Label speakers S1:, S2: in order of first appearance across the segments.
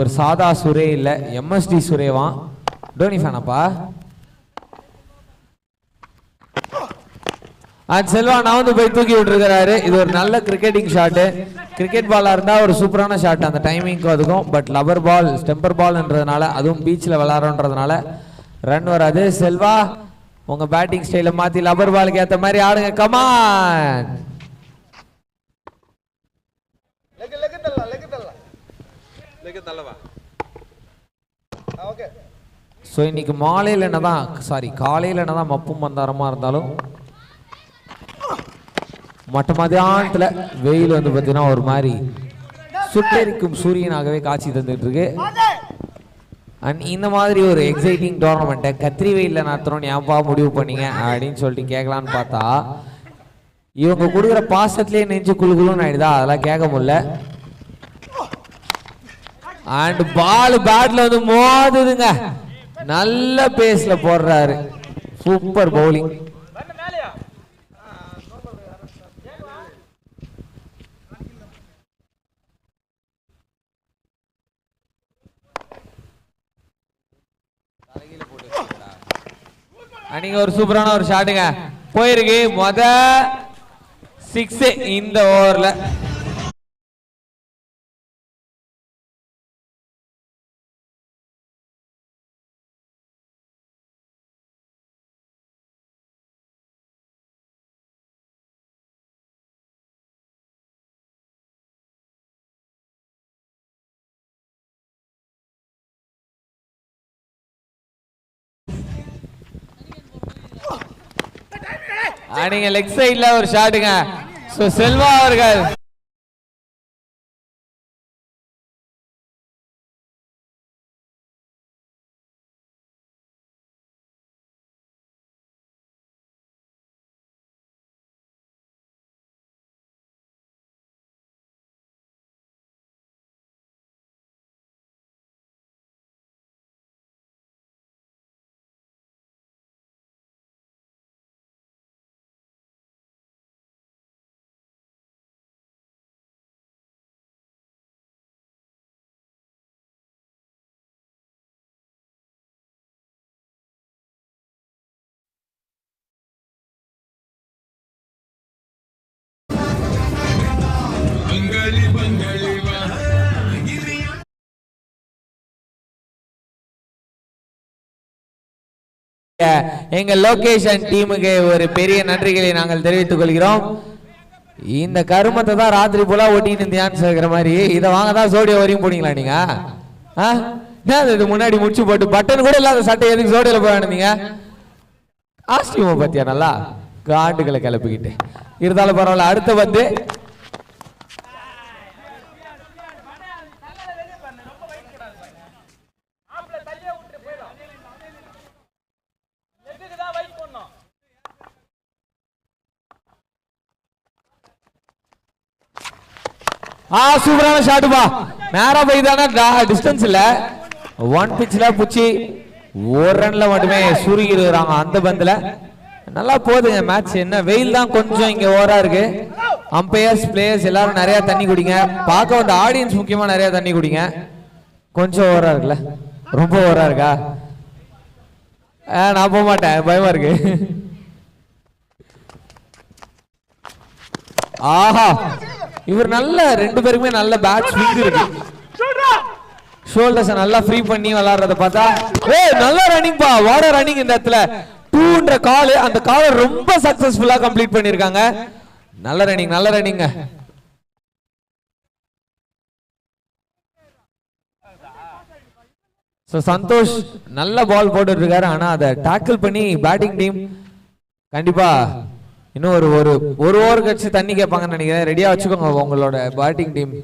S1: ஒரு சாதா சுரே இல்ல எம்எஸ்டி சுரேவா டோனி ஃபேனப்பா செல்வா நான் வந்து போய் தூக்கி விட்டுருக்கிறாரு. இது ஒரு நல்ல கிரிக்கெட்டிங் ஷாட்டு. கிரிக்கெட் பாலா இருந்தா ஒரு சூப்பரான ஷாட் அந்த டைமிங்க்கும் அதுக்கும். பட் லப்பர் பால் ஸ்டெம்பர் பால்ன்றதுனால அதுவும் பீச்சில் விளாட்றதுனால ரன் வராது. செல்வா உங்க பேட்டிங் ஸ்டைல மாத்தி லப்பர் பாலுக்கு ஏற்ற மாதிரி ஆடுங்க. கமான். ஸோ இன்னைக்கு மாலையில் என்னதான் காலையில் என்னதான் மப்பும் மந்தாரமா இருந்தாலும் மற்ற மதியானத்தில் வெயில் வந்து பார்த்தீங்கன்னா ஒரு மாதிரி சுட்டெரிக்கும் சூரியனாகவே காட்சி தந்துட்டு இருக்கு. அண்ட் இந்த மாதிரி ஒரு எக்ஸைட்டிங் டோர்னமெண்ட்டை கத்திரி வெயிலில் நடத்துறோம்னு ஏன்பா முடிவு பண்ணீங்க அப்படின்னு சொல்லிட்டு கேட்கலான்னு பார்த்தா இவங்க கொடுக்குற பாசத்துலேயே நெஞ்சு குழுக்குழுன்னு ஆயிடுதா, அதெல்லாம் கேட்க முடியல. அண்ட் பால் பேட்ல வந்து மோதுதுங்க. நல்ல பேஸ்ல போடுறாரு. Super bowling. நீங்க ஒரு சூப்பரான ஒரு ஷாட்டுங்க போயிருக்கு. மொத 6 இந்த ஓவர்ல. நீங்க லெக் சைட்ல ஒரு ஷாட்டுங்க. சோ செல்வா அவர்கள் எங்க லொகேஷன் டீமுக்கு ஒரு பெரிய நன்றிகளை நாங்கள் தெரிவித்துக் கொள்கிறோம். இந்த கருமத்தை தான் ராத்திரி போல ஓட்டின்னு தியானம் சேர்க்கிற மாதிரி இதை வாங்க தான் சோடியா வரையும் போனீங்களா நீங்க? இது முன்னாடி முடிச்சு போட்டு பட்டன் கூட இல்லாத சட்டை எதுக்கு சோடியில போய் அனுந்தீங்க? காஸ்டியூமை பத்தியா நல்லா காண்டுகளை கிளப்பிக்கிட்டு இருந்தாலும் பரவாயில்ல. அடுத்து வந்து சூப்பரான ஷாட்டுப்பா. நேரா போய் தானே டிஸ்டன்ஸ் இல்ல. 1 பிட்ச்ல புச்சி ஒரு ரன்ல மட்டுமே சுருகி இருக்கிறாங்க அந்த பந்துல. நல்லா போகுதுங்க மேட்ச். என்ன வெயில் தான் கொஞ்சம் இங்க ஓவரா இருக்கு. அம்பையர்ஸ் பிளேயர்ஸ் எல்லாரும் நிறைய தண்ணி குடிங்க. பார்க்க வந்த ஆடியன்ஸ் முக்கியமா நிறைய தண்ணி குடிங்க. கொஞ்சம் ஓவரா இருக்குல்ல? ரொம்ப ஓவரா இருக்கா? நான் போக மாட்டேன், பயமா இருக்கு. ஆஹா இவர் நல்ல ரெண்டு பேருக்குமே நல்ல பேட் ஸ்விங் இருக்கு. ஷோல்டர்ஸ் நல்லா ஃப்ரீ பண்ணி விளையாடுறத பார்த்தா நல்ல ரன்னிங் பா. வாட ரன்னிங் இந்த இடத்துல 2ன்ற கால். அந்த காலை ரொம்ப சக்சஸ்ஃபுல்லா கம்ப்ளீட் பண்ணிருக்காங்க. நல்ல ரன்னிங் நல்ல ரன்னிங். சந்தோஷ் நல்ல பால் போட்டு இருக்காரு. ஆனா அதை டாக்கிள் பண்ணி பேட்டிங் டீம் கண்டிப்பா இன்னும் ஒரு ஓவர் கழிச்சு தண்ணி கேட்பாங்கன்னு நினைக்கிறேன். ரெடியா வச்சுக்கோங்க உங்களோட பேட்டிங் டீம்.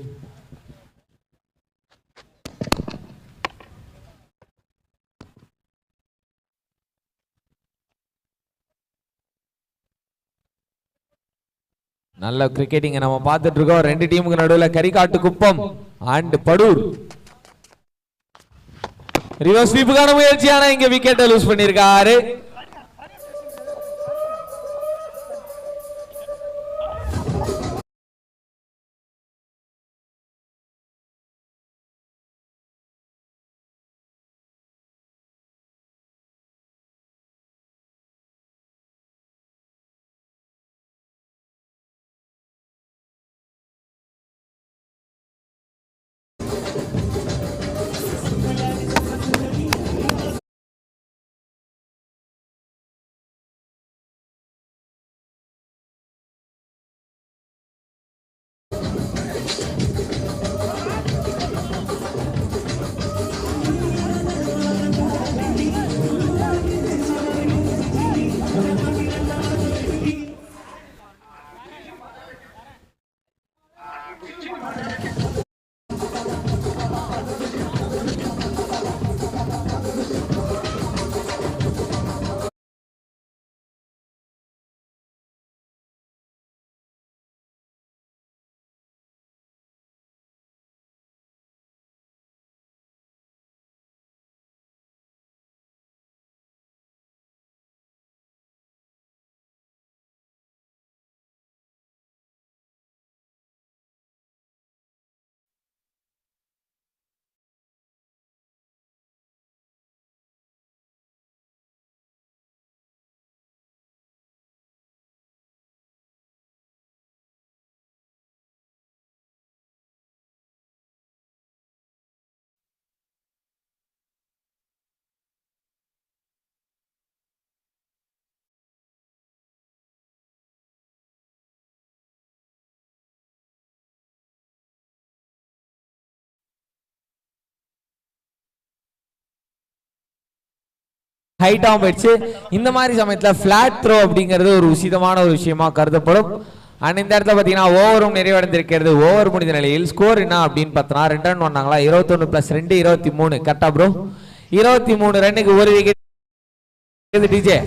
S1: நல்ல கிரிக்கெட்டிங் நம்ம பார்த்துட்டு இருக்கோம். 2 டீமுக்கு நடுவில் கரிகாட்டு குப்பம் அண்ட் படூர். ரிவர்ஸ் ஸ்வீப்புக்கான முயற்சியான இங்க விக்கெட்டை லூஸ் பண்ணிருக்காரு. ஹைட்டாகவும் போயிடுச்சு. இந்த மாதிரி சமயத்தில் ஃபிளாட் த்ரோ அப்படிங்கிறது ஒரு உசிதமான ஒரு விஷயமா கருதப்படும். அண்ட் இந்த இடத்துல பார்த்தீங்கன்னா ஓவரும் நிறைவடைந்திருக்கிறது. ஓவர் முடிந்த நிலையில் ஸ்கோர் என்ன அப்படின்னு பார்த்தோன்னா 2 ரன் பண்ணாங்களா, 21 + 2 23. கரெக்டா ப்ரோ? 23 ரன்னுக்கு ஒரு wicket DJ.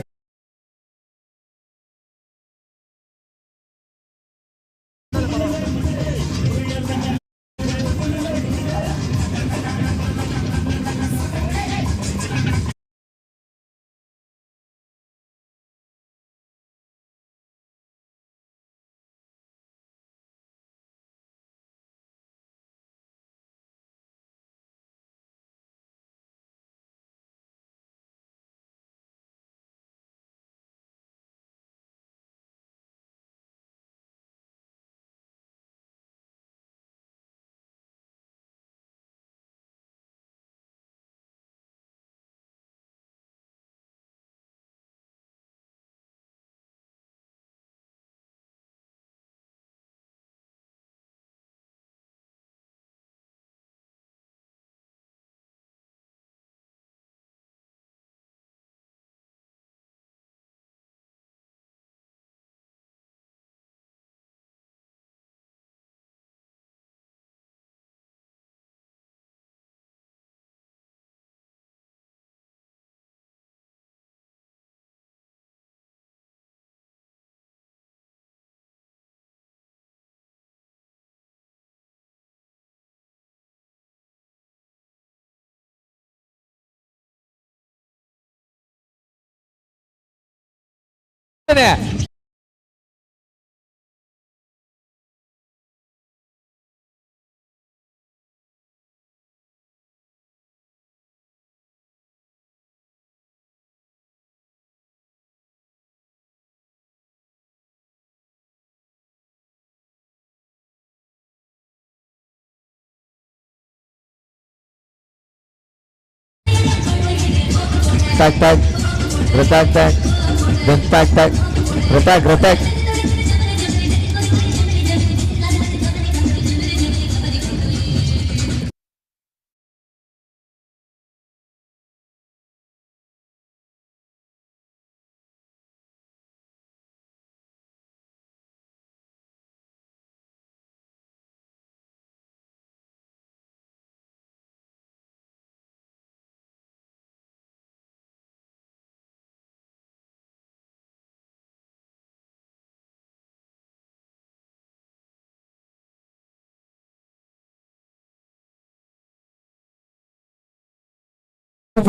S1: Tag tag, retak tag, then tag tag, retak.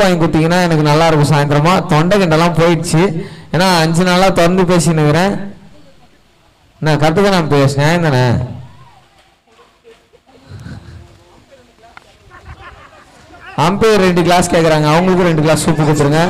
S1: வாங்கி கொடுத்தீங்கன்னா எனக்கு நல்லா இருக்கும். சாயந்தரமா தொண்டை கிண்டெல்லாம் போயிடுச்சு. ஏன்னா 5 நாளா திறந்து பேசினுக்கிறேன். நான் கரெக்டு நான் பேசினேன் தானே. அம்பையர் 2 கிளாஸ் கேட்குறாங்க, அவங்களுக்கும் 2 கிளாஸ் சூப்பு கொடுத்துருங்க.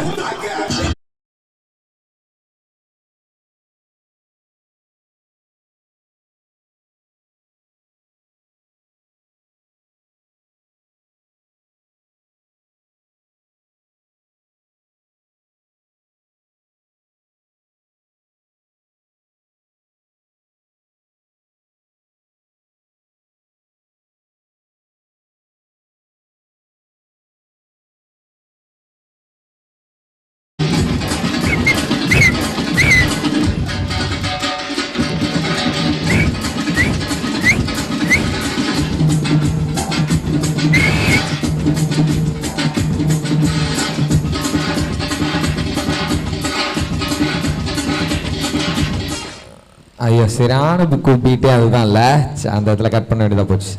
S1: ஐயோ சரியான புக்கு பீட்டே அதுதான் இல்லை, அந்த இடத்துல கட் பண்ண வேண்டியதாக போச்சு.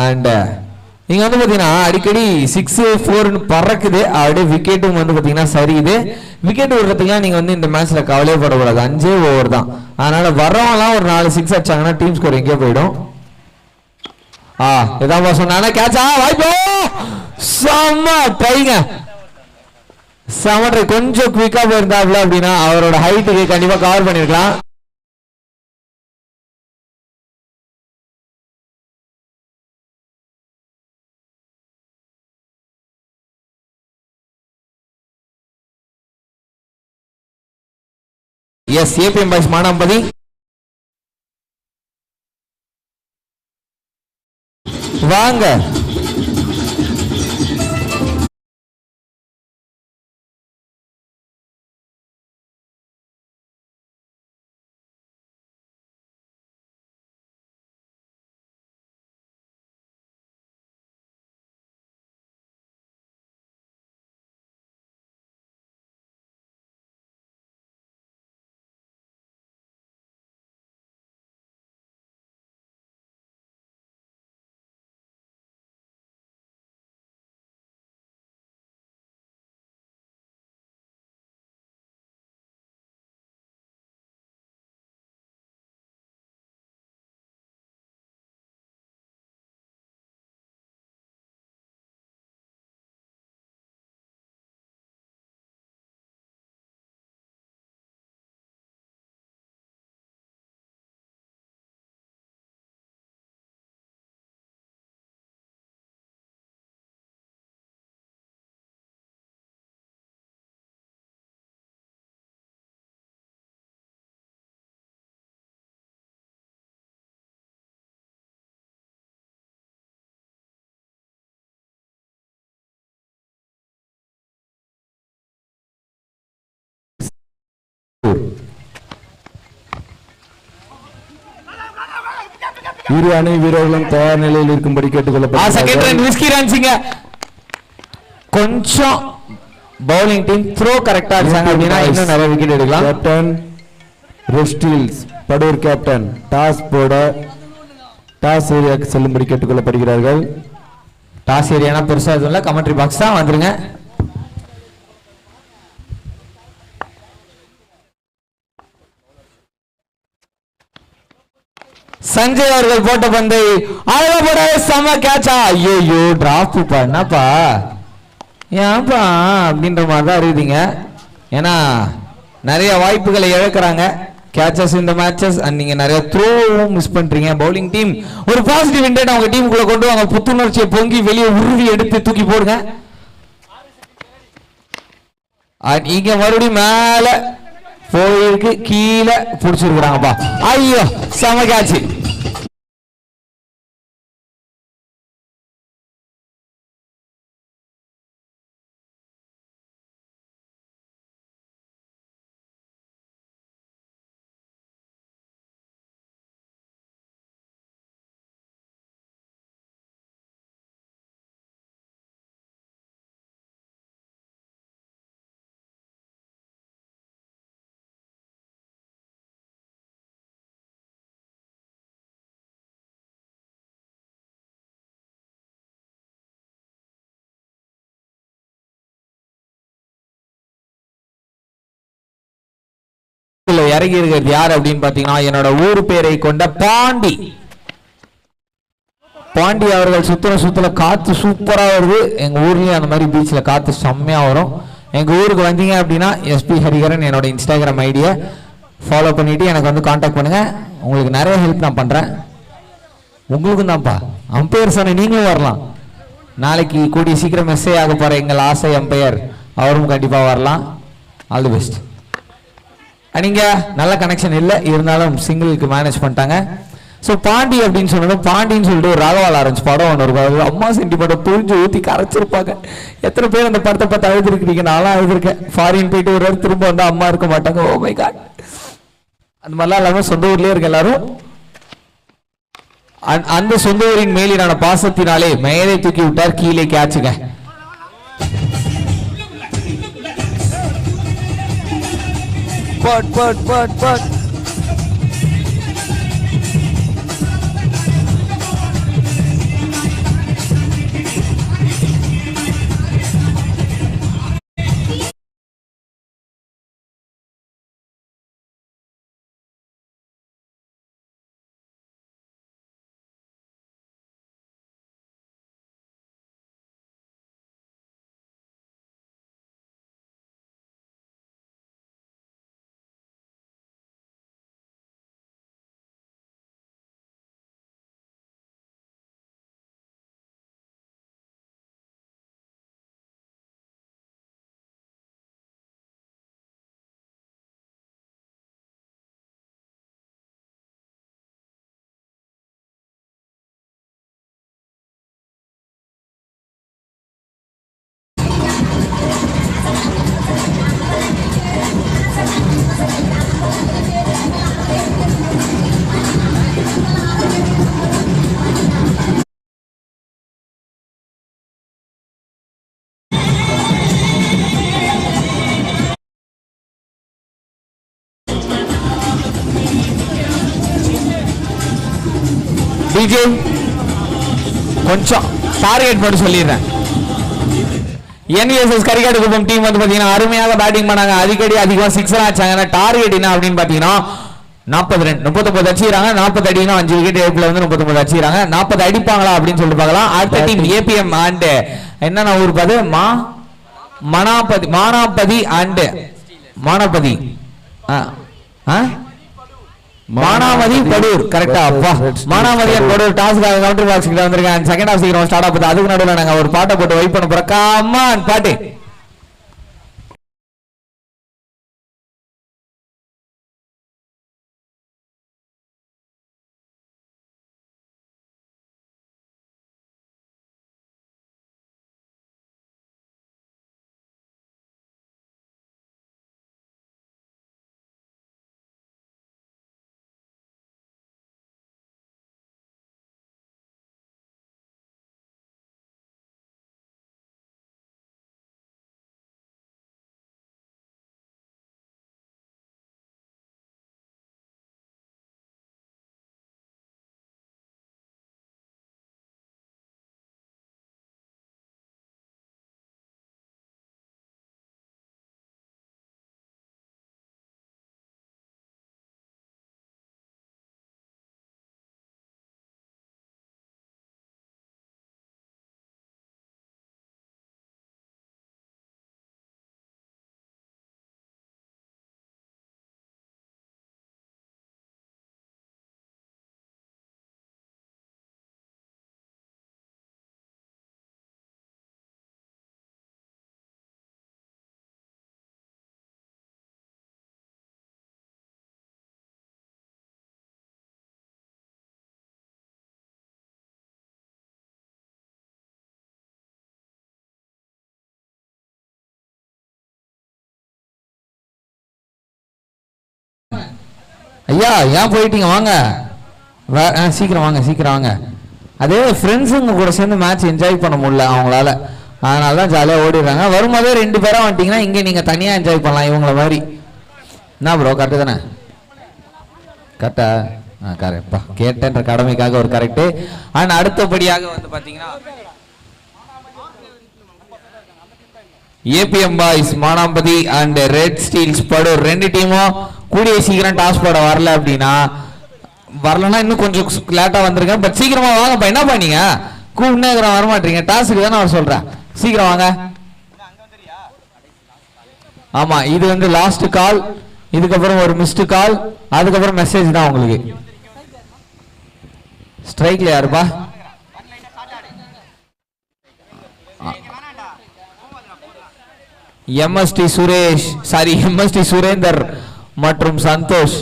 S1: அண்ட் இங்கே வந்து பார்த்தீங்கன்னா அடிக்கடி 6, 4ன்னு பறக்குது. அப்படியே விக்கெட்டும் வந்து பார்த்தீங்கன்னா சரியுது. விக்கெட் விடுறதுக்குலாம் நீங்கள் வந்து இந்த மேட்ச்சில் கவலையே படக்கூடாது. 5 ஓவர் தான். அதனால் வர்றவங்களாம் ஒரு 4 6 அடிச்சாங்கன்னா டீம் ஸ்கோர் எங்கேயோ போயிடும். இதான் சொன்னாங்க கேட்சா வாய்ப்போ செம்ம டைங்க. செம கொஞ்சம் குவிக்கா போயிருந்தாப்ல அப்படின்னா அவரோட ஹைட்டுக்கு கண்டிப்பா கவர் பண்ணிருக்கலாம். எஸ் ஏபிஎம் பாய்ஸ் மானாம்பதி வாங்க.
S2: இரு அணி வீரர்களும் தயார் நிலையில் இருக்கும்படி கேட்டுக்கொள்ளப்படுகிறார்கள்.
S1: கொஞ்சம் பவுலிங் டீம் த்ரோ கரெக்டா அடிச்சாங்க அப்படின்னா இன்னும் நிறைய விக்கெட் எடுக்கலாம்.
S2: கேப்டன் ரெஸ்டில்ஸ் படூர் கேப்டன் டாஸ் ஏரியாவுக்கு செல்லும்படி கேட்டுக்கொள்ளப்படுகிறார்கள்.
S1: டாஸ் ஏரியானா பெருசா எதுவும் இல்லை, கமெண்ட்ரி பாக்ஸ் தான் வந்துருங்க. சஞ்சய் அவர்கள் போட்ட பந்து அழகா போட செம கேட்சா. ஐயோ டிராப் என்னப்பா ஏன்பா அப்படின்ற மாதிரி தான் இருக்குதுங்க. ஏன்னா நிறைய வாய்ப்புகளை இழக்கிறாங்க கேட்சஸ் இந்த மேட்சஸ். அண்ட் நீங்க நிறைய த்ரோவும் மிஸ் பண்றீங்க. பவுலிங் டீம் ஒரு பாசிட்டிவ் இன்டென்ட் அவங்க டீமுக்குள்ள கொண்டு வாங்க. புத்துணர்ச்சியை பொங்கி வெளியே உருவி எடுத்து தூக்கி போடுங்க. இங்க மறுபடியும் மேல போயிருக்கு, கீழே புடிச்சிருக்கிறாங்கப்பா. ஐயோ செம கேட்ச். இறங்கி இருக்கிறது யார் அப்படின்னு பாத்தீங்கன்னா என்னோட ஊர் பேரை கொண்ட பாண்டி அவர்கள். சுத்துல காத்து சூப்பரா வருது. எங்க ஊர்லயும் அந்த மாதிரி பீச்ல காத்து செம்மையா வரும். எங்க ஊருக்கு வந்தீங்க அப்படின்னா எஸ்பி ஹரிஹரன் என்னோட இன்ஸ்டாகிராம் ஐடியை ஃபாலோ பண்ணிட்டு எனக்கு வந்து கான்டாக்ட் பண்ணுங்க. உங்களுக்கு நிறைய ஹெல்ப் நான் பண்றேன். உங்களுக்கும் தான்ப்பா அம்பையர் சொன்ன நீங்களும் வரலாம். நாளைக்கு கூடிய சீக்கிரம் மெசேஜ் ஆக போற எங்கள் ஆசை அம்பையர் அவரும் கண்டிப்பா வரலாம். All the best. நீங்க நல்ல கனெக்ஷன் இல்லை இருந்தாலும் சிங்கிளுக்கு மேனேஜ் பண்ணிட்டாங்க. ஸோ பாண்டி அப்படின்னு சொன்னது பாண்டின்னு சொல்லிட்டு ஒரு ராகவா லாரன்ஸ் படம் ஒன்று இருக்கும். அம்மா சென்டி படம் புரிஞ்சு ஊற்றி கரைச்சிருப்பாங்க. எத்தனை பேர் அந்த படத்தை பார்த்து அழுதுருக்கிறீங்க? நானும் அழுதுருக்கேன். ஃபாரின் போயிட்டு ஒரு இடத்துல திரும்ப வந்து அம்மா இருக்க மாட்டாங்க. Oh my god. அந்த மாதிரிலாம் இல்லாமல் சொந்த ஊர்லேயே இருக்க எல்லாரும் அந்த சொந்த ஊரின் மேலினான பாசத்தினாலே மேலே தூக்கி விட்டார், கீழே கேட்சுங்க. But டிஜே கொஞ்சம் டார்கெட் போட்டு சொல்லிடுறேன். என்எஸ்எஸ் கரிகாடு குப்பம் டீம் வந்து பாத்தீங்கன்னா அருமையாக பேட்டிங் பண்ணாங்க. அடிக்கடி அதிகமா சிக்ஸர் ஆச்சாங்க. டார்கெட் என்ன அப்படின்னு பாத்தீங்கன்னா 40 ரன் 39 அடிச்சிராங்க. 40 அடினா 5 விக்கெட் ஏப்ல வந்து 39 அடிச்சிராங்க. 40 அடிப்பாங்களா அப்படின்னு சொல்லிட்டு பார்க்கலாம். அடுத்த டீம் ஏபிஎம் அண்ட் என்னன்னா ஊர் பாது மானாபதி அண்ட் மானாபதி மானாமதி படூர் கரெக்டா? அப்பா மானாமதி படூர் டாஸ்க்காக கவுண்டர் பாக்ஸ் கிட்ட வந்திருக்காங்க. செகண்ட் ஹாஃப் சீக்கிரம் ஸ்டார்ட் ஆகுது. அதுக்கு நடுவில் நாங்க ஒரு பாட்டை போட்டு வெயிட் பண்ண போறோம். கமான் பாட்டு.
S2: ஐயா ஏன் போயிட்டீங்க? வாங்க சீக்கிரம் வாங்க, சீக்கிரம் வாங்க. அதே ஃப்ரெண்ட்ஸுங்க கூட சேர்ந்து மேட்ச் என்ஜாய் பண்ண முடியல அவங்களால, அதனால தான் ஜாலியாக ஓடிடுறாங்க. வரும்போதே 2 பேராக வந்துட்டீங்கன்னா இங்கே நீங்கள் தனியாக என்ஜாய் பண்ணலாம் இவங்கள மாதிரி. என்ன ப்ரோ, கரெக்டு தானே? கரெக்டா? கரெக்டா, கேட்டேன்ற கடமைக்காக ஒரு கரெக்டு. அண்ட் அடுத்தபடியாக வந்து பார்த்தீங்கன்னா APM boys Manampathi and red Steeles Padur 2 டீமும் கூடிய சீக்கிரம் டாஸ் போட வரல அப்படின்னா, வரலன்னா இன்னும் கொஞ்சம் லேட்டா வந்திருக்கேன். பட் சீக்கிரமா வாங்கப்பா. என்ன பண்ணீங்க கூப்பிட்டே வர மாட்டீங்க? டாஸ்க்கு தானே அவர் சொல்றேன், சீக்கிரம் வாங்க. ஆமா, இது வந்து லாஸ்ட் கால். இதுக்கப்புறம் ஒரு மிஸ்டு கால், அதுக்கப்புறம் மெசேஜ் தான் உங்களுக்கு. ஸ்ட்ரைக்ல யாருப்பா? MST Suresh, sorry MST Surender மற்றும் சந்தோஷ்.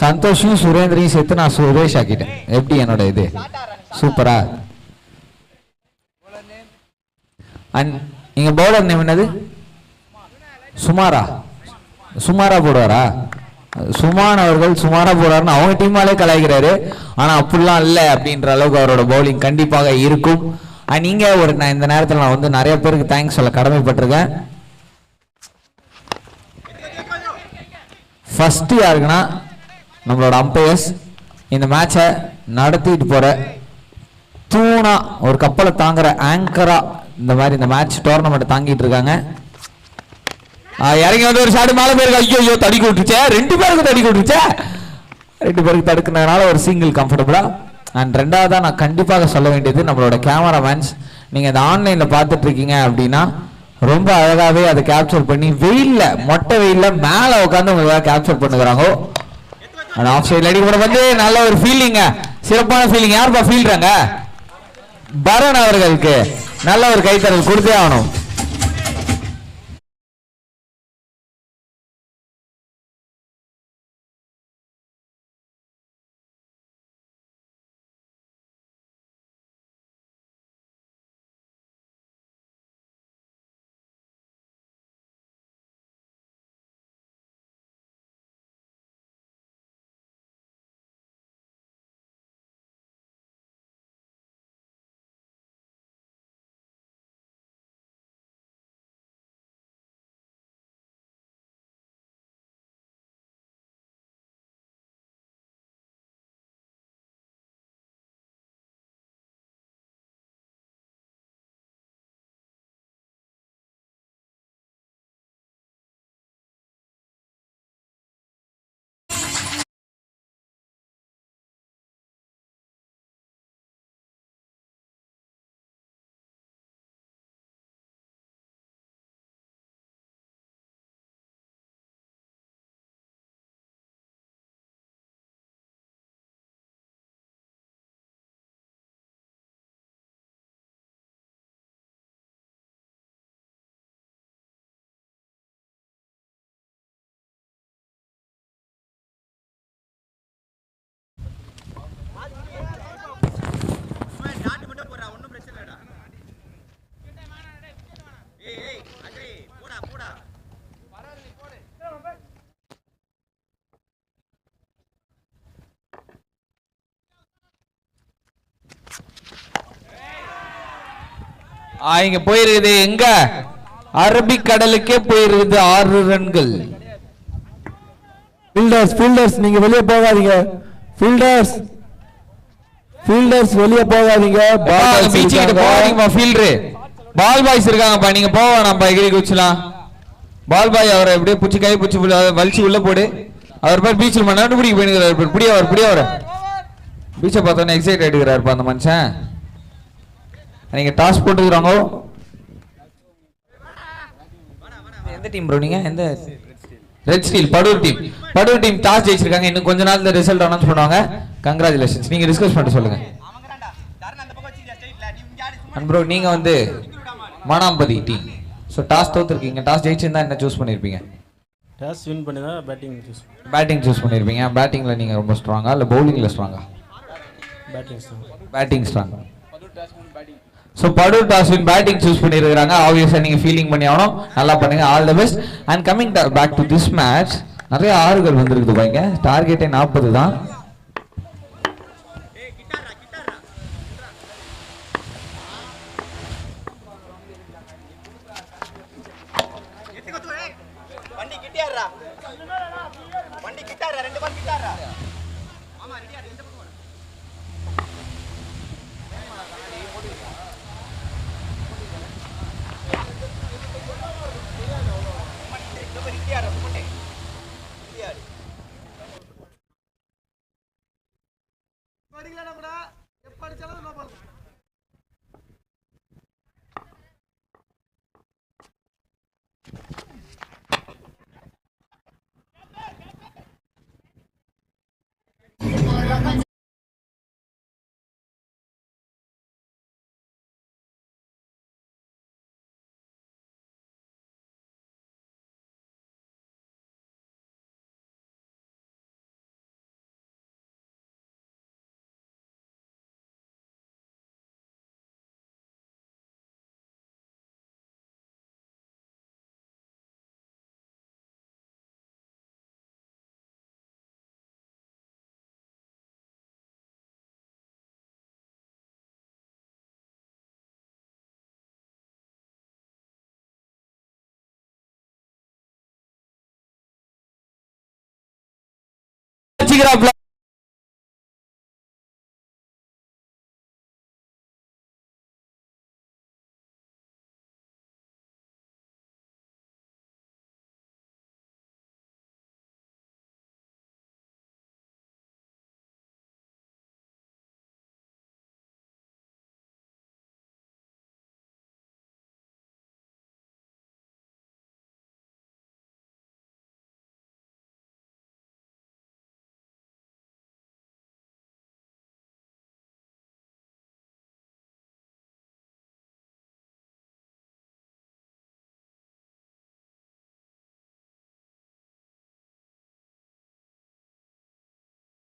S2: சந்தோஷும் சுரேந்திரையும் சேர்த்து நான் சுரேஷ் ஆக்கிட்டேன். எப்படி என்னோட இது சூப்பரா? நீங்க பவுலர் நேம் என்னது? சுமாரா? சுமாரா போடுவாரா? சுமான் அவர்கள் சுமாரா போடுவார்னு அவங்க டீமாலே கலாய்க்கிறாரு. ஆனா அப்படிலாம் இல்லை அப்படின்ற அளவுக்கு அவரோட பவுலிங் கண்டிப்பாக இருக்கும். நீங்க ஒரு நான் இந்த நேரத்தில் நான் வந்து நிறைய பேருக்கு தேங்க்ஸ் சொல்ல கடமைப்பட்டிருக்கேன். ஃபர்ஸ்ட் யாருக்குன்னா நம்மளோட அம்பையர்ஸ். இந்த மேட்சை நடத்திட்டு போற தூணா, ஒரு கப்பலை தாங்குற ஆங்கரா இந்த மாதிரி இந்த மேட்ச் டோர்னமெண்ட் தாங்கிட்டு இருக்காங்க. இறங்கி வந்து ஒரு ஷாட் மேல போயிருக்கு. ஐயோ தடுக்கி விட்டுருச்சே, 2 பேருக்கு தடுக்கி விட்டுருச்சே. 2 பேருக்கு தடுக்கிறதுனால ஒரு சிங்கிள் கம்ஃபர்டபுளா. அண்ட் ரெண்டாவதா நான் கண்டிப்பாக சொல்ல வேண்டியது நம்மளோட கேமராமேன்ஸ். நீங்க இந்த ஆன்லைன்ல பார்த்துட்டு இருக்கீங்க அப்படின்னா ரொம்ப அழகாவே அதை கேப்சர் பண்ணி வெயில்ல, மொட்டை வெயில்ல மேல உட்காந்து உங்களுக்காக கேப்சர் பண்ணுறாங்க. ஆஃப் சைட்ல அடி கூட வந்து நல்ல ஒரு ஃபீலிங்க, சிறப்பான ஃபீலிங். யாருப்பா ஃபீல்றாங்க? பரன் அவர்களுக்கு நல்ல ஒரு கைத்தறல் கொடுத்தே ஆகணும். இங்க போயிருக்குது, எங்க அரபிக்கடலுக்கே போயிருக்குது 6 ரன்கள்.
S3: ஃபீல்டர்ஸ் நீங்க வெளியே போகாதீங்க. ஃபீல்டர்ஸ் வெளியே போகாதீங்க.
S2: பால் பாய்ஸ் இருக்காங்கப்பா, நீங்க போவா. நம்ம எகிரி குச்சலாம். பால் பாய் அவரை எப்படியே புடிச்சு கை புடிச்சு வலிச்சு உள்ள போடு. அவர் பேர் பீச்சில் மண்ணாண்டு பிடிக்க போயிருக்கிறார். புடிய பீச்சை பார்த்தோன்னே எக்ஸைட் ஆயிடுகிறாருப்பா அந்த மனுஷன். நீங்க டாஸ் போட்டுக்கிறாங்க. எந்த டீம் ப்ரோ? நீங்க எந்த? Red steel Padur team toss ஜெயிச்சிருக்காங்க. இன்னும் கொஞ்ச நாள்ல ரிசல்ட் அனௌன்ஸ் பண்ணுவாங்க. கங்க்ராச்சுலேஷன்ஸ். நீங்க டிஸ்கஸ் பண்ணிட்டு சொல்லுங்க. ப்ரோ நீங்க வந்து மானாம்பதி டீம். ஸோ டாஸ் தோத்துருக்கீங்க. டாஸ் ஜெயிச்சிருந்தா என்ன சூஸ் பண்ணிருப்பீங்க?
S3: டாஸ் வின் பண்ணி தான்
S2: பேட்டிங் சூஸ் பண்ணிருப்பீங்க. பேட்டிங்ல நீங்க ரொம்ப ஸ்ட்ராங்கா இல்ல பவுலிங்ல ஸ்ட்ராங்கா? Batting strong. ஸோ படூர் டாஸ் வின் பேட்டிங் சூஸ் பண்ணியிருக்காங்க. ஆப்வியஸாக நீங்கள் ஃபீலிங் பண்ணி ஆகணும். நல்லா பண்ணுங்க. All the best. And coming back to this match, நிறைய ஆறுகள் வந்திருக்குது பாருங்க. டார்கெட்டே 40 தான்.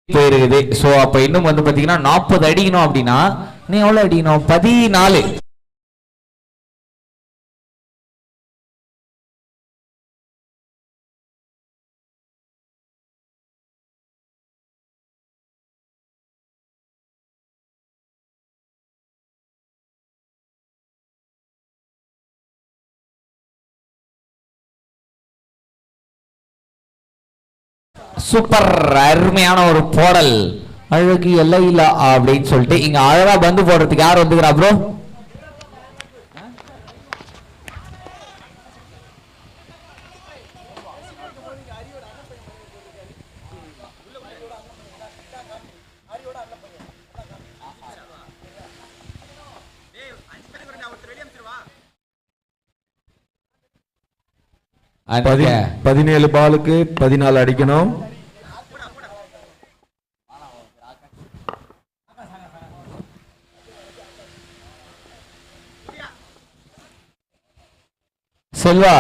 S2: போயிருக்குது. சோ அப்ப இன்னும் வந்து பாத்தீங்கன்னா 40 அடிக்கணும் அப்படின்னா நீ எவ்வளவு அடிக்கணும்? 14. சூப்பர், அருமையான ஒரு போடல். அழகு எல்லையில அப்படின்னு சொல்லிட்டு இங்க அழகா பந்து போடுறதுக்கு யார் வந்துக்கிறா ப்ரோ?
S3: பதி- 17 பாலுக்கு 14 அடிக்கணும்.
S2: செல்வா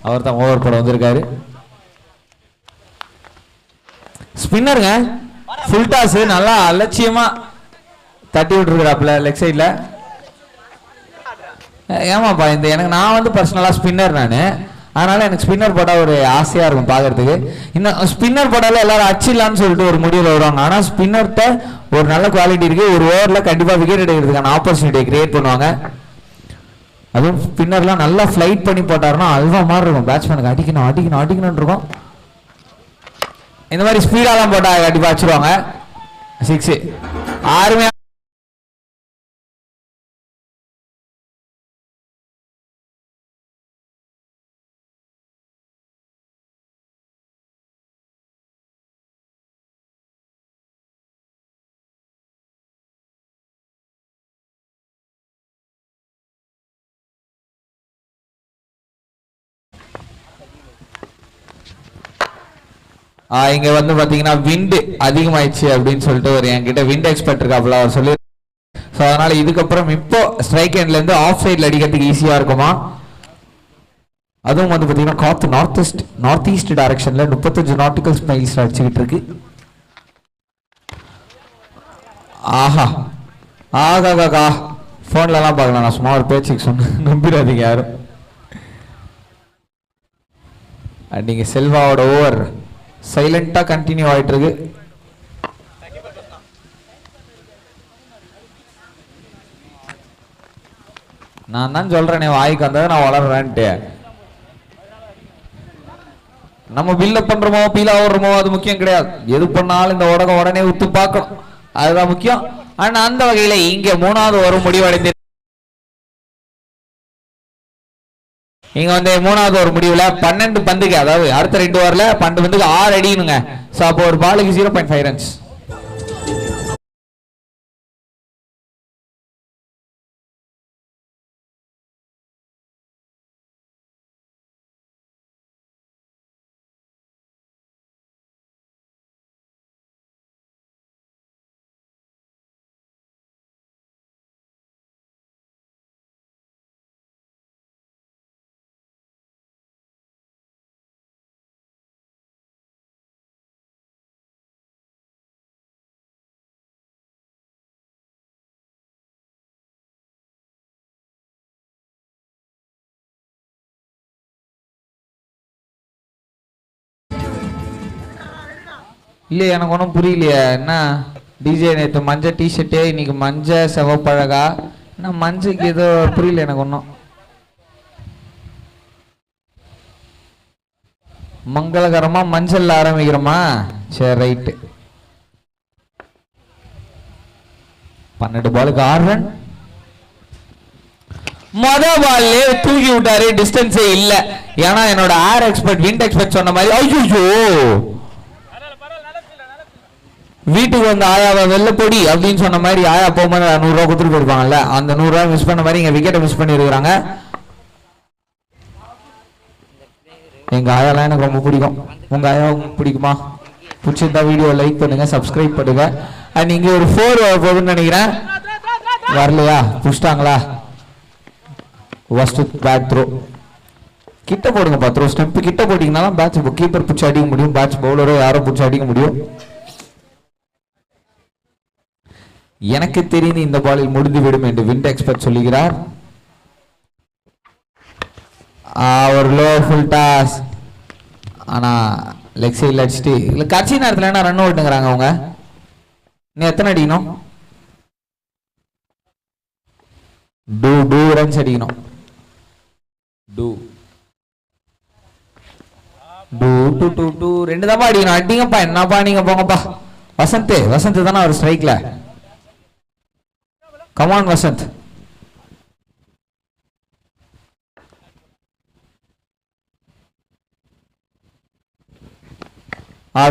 S2: அவர் தான் ஓவர் போட வந்திருக்காரு. ஸ்பின்னருங்க, ஃபுல் டாஸ் நல்லா அலட்சியமா தட்டி விட்டுருக்குறாப்ல லெக் சைட்ல. ஏமாப்பா இந்த எனக்கு நான் வந்து பர்சனலா ஸ்பின்னர் நான், அதனால எனக்கு ஸ்பின்னர் போட்டால் ஒரு ஆசையா இருக்கும் பார்க்கறதுக்கு. இன்னும் ஸ்பின்னர் போட்டாலும் எல்லாரும் அச்சிடலான்னு சொல்லிட்டு ஒரு முடிவில் வருவாங்க. ஆனால் ஸ்பின்னர்கிட்ட ஒரு நல்ல குவாலிட்டி இருக்கு. ஒரு ஓவரில் கண்டிப்பாக விக்கெட் எடுக்கிறதுக்கான ஆப்பர்ச்சுனிட்டியை கிரியேட் பண்ணுவாங்க. அதுவும் ஸ்பின்னர்லாம் நல்லா ஃப்ளைட் பண்ணி போட்டாருன்னா அல்வா மாதிரி இருக்கும். பேட்ஸ்மேனுக்கு அடிக்கணும் அடிக்கணும் அடிக்கணும்னு இருக்கும். இந்த மாதிரி ஸ்பீடாலாம் போட்டால் கண்டிப்பாக அடிச்சிருவாங்க. 6 ஆறுமையா. இங்க வந்து பாத்தீங்கன்னா விண்டு அதிகமாயிடுச்சு அப்படின்னு சொல்லிட்டு ஒரு என்கிட்ட விண்ட் எக்ஸ்பர்ட் இருக்காப்ல அவர் சொல்லி. ஸோ அதனால இதுக்கப்புறம் இப்போ ஸ்ட்ரைக் ஹேண்ட்ல இருந்து ஆஃப் சைட்ல அடிக்கிறதுக்கு ஈஸியா இருக்குமா. அதுவும் வந்து பாத்தீங்கன்னா காத்து நார்த் ஈஸ்ட் டைரக்ஷன்ல 35 நாட்டிக்கல் மைல்ஸ் அடிச்சுக்கிட்டு இருக்கு. ஆஹா ஆகாகா போன்ல எல்லாம் பார்க்கலாம், நான் சும்மா ஒரு பேச்சுக்கு சொன்னேன், நம்பிடாதீங்க யாரும். நீங்க செல்வாவோட ஓவர் சைலண்டா கண்டினியூ ஆயிட்டு இருக்கு. நான் தான் சொல்றேனே வாய்க்கு வந்ததை நான் வளர்றேன்ட்டு. நம்ம பில்டப் பண்றோமோ பீலா ஓடுறோமோ அது முக்கியம் கிடையாது. எது பண்ணாலும் இந்த உலகம் உடனே உத்து பார்க்கணும், அதுதான் முக்கியம். ஆனா அந்த வகையில இங்க 3வது ஓவர் முடிவடைந்து இங்க வந்து 3வது ஓவர் முடிவுல 12 பந்துக்கு, அதாவது அடுத்த 2 ஓவர்ல 12 பந்துக்கு 6 அடினுங்க. சோ அப்போ ஒரு பாலுக்கு 0.5 ரன்ஸ். இல்லையே எனக்கு ஒன்றும் புரியலையே. என்ன டிஜே நேற்று மஞ்சள் டிஷர்ட்டு, இன்னைக்கு மஞ்சள் செவப்பழகா, என்ன மஞ்சளுக்கு ஏதோ புரியல எனக்கு ஒன்றும். மங்களகரமா மஞ்சள் ஆரம்பிக்கிறோமா? சரி ரைட்டு. 12 பாலுக்கு 6 ரன். பால்லே தூக்கி விட்டாரு, டிஸ்டன்ஸே இல்ல. ஏன்னா என்னோட ஏர் எக்ஸ்பர்ட் விண்ட் எக்ஸ்பர்ட் சொன்ன மாதிரி ஐயோ வீட்டுக்கு வந்து ஆயாவை வெள்ள பொடி அப்படின்னு சொன்ன மாதிரி ஆயா போகும்போது 100 ரூபா கொடுத்துட்டு போயிருப்பாங்கல்ல, அந்த 100 ரூபாய் மிஸ் பண்ண மாதிரி இங்க விக்கெட்டை மிஸ் பண்ணி இருக்கிறாங்க. எங்க ஆயாலாம் எனக்கு ரொம்ப பிடிக்கும். உங்க ஆயா உங்களுக்கு பிடிக்குமா? பிடிச்சிருந்தா வீடியோ லைக் பண்ணுங்க, சப்ஸ்கிரைப் பண்ணுங்க. அண்ட் இங்க ஒரு 4 போகுதுன்னு நினைக்கிறேன். வரலையா? புடிச்சிட்டாங்களா? ஃபர்ஸ்ட் பேட் த்ரோ கிட்ட போடுங்க. த்ரோ ஸ்டெம்ப் கிட்ட போட்டீங்கன்னா பேட்ச் கீப்பர் பிடிச்சி அடிக்க முடியும், பேட்ச் பவுலரோ யாரோ பிடிச்சி அடிக்க முடியும். எனக்கு தெரிந்து இந்த பாலில் முடிந்துவிடும் என்று விண்ட் எக்ஸ்பர்ட் சொல்லுகிறார். ஒரு லோ ஃபுல் டாஸ், ஆனா லெக் சைடில் அடிச்சுட்டு இல்லை கட்சி நேரத்தில் என்ன ரன் அவுட்டுங்கிறாங்க அவங்க. நீ எத்தனை அடிக்கணும்? டூ ரன்ஸ் அடிக்கணும். டூ 2 தான் அடிக்கணும். அடிங்கப்பா, என்னப்பா நீங்க போங்கப்பா. வசந்த் தானே ஒரு ஸ்ட்ரைக்ல. கமான் வசந்த்.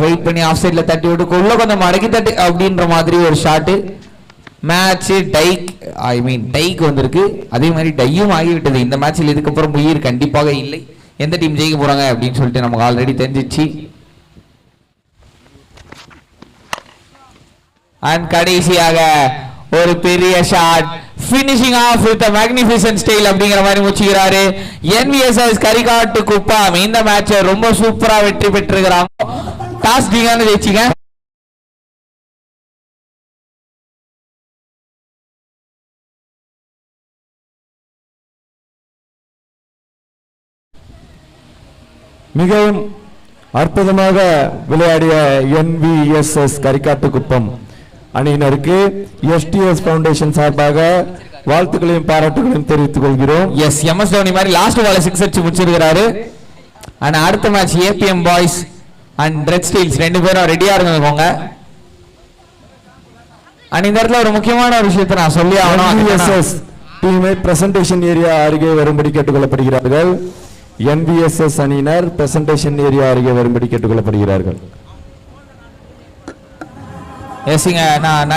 S2: வெயிட் பண்ணி ஆஃப் சைட்ல தட்டி விட்டு உள்ள கொஞ்சம் மடக்கி தட்டி அப்படின்ற மாதிரி ஒரு ஷாட்டு. மேட்ச் டைக்கு வந்திருக்கு. அதே மாதிரி டையும் ஆகிவிட்டது. இந்த மேட்சில் இதுக்கப்புறம் உயிர் கண்டிப்பாக இல்லை. எந்த டீம் ஜெயிக்க போறாங்க அப்படின்னு சொல்லிட்டு நமக்கு ஆல்ரெடி தெரிஞ்சிச்சு. அண்ட் கடைசியாக ஒரு பெரிய shot, finishing off with magnificent style அப்படிங்கிற மாதிரி முடிச்சுக்கிறாரு NVSS கரிகாட்டு குப்பம். இந்த மேட்சை ரொம்ப சூப்பரா வெற்றி பெற்றிருக்கிறாங்க. டாஸ் நீங்க ஜெயிச்சிங்க.
S3: மிகவும் அற்புதமாக விளையாடிய NVSS கரிகாட்டு குப்பம் அணியினருக்கு STS ஃபவுண்டேஷன் சார்பாக வாழ்த்துக்களையும் பாராட்டுகளையும் தெரிவித்துக் கொள்கிறோம்.
S2: எஸ், MS தோனி மாதிரி லாஸ்ட் பால்ல 6 அடிச்சு முடிச்சிருக்காரு. அண்ட் அடுத்த match APM boys and red Steeles 2 பேரும் ரெடியா இருந்துக்கோங்க. அண்ட் இந்த இடத்துல ஒரு முக்கியமான ஒரு விஷயத்தை நான் சொல்லி ஆகணும்.
S3: NVSS டீமை பிரசன்டேஷன் ஏரியா அருகே வரும்படி கேட்டுக்கொள்ளப்படுகிறார்கள். NVSS அணியினர் பிரசன்டேஷன் ஏரியா அருகே வரும்படி கேட்டுக்கொள்ளப்படுகிறார்கள்.
S2: எஸ்ங்க, நான்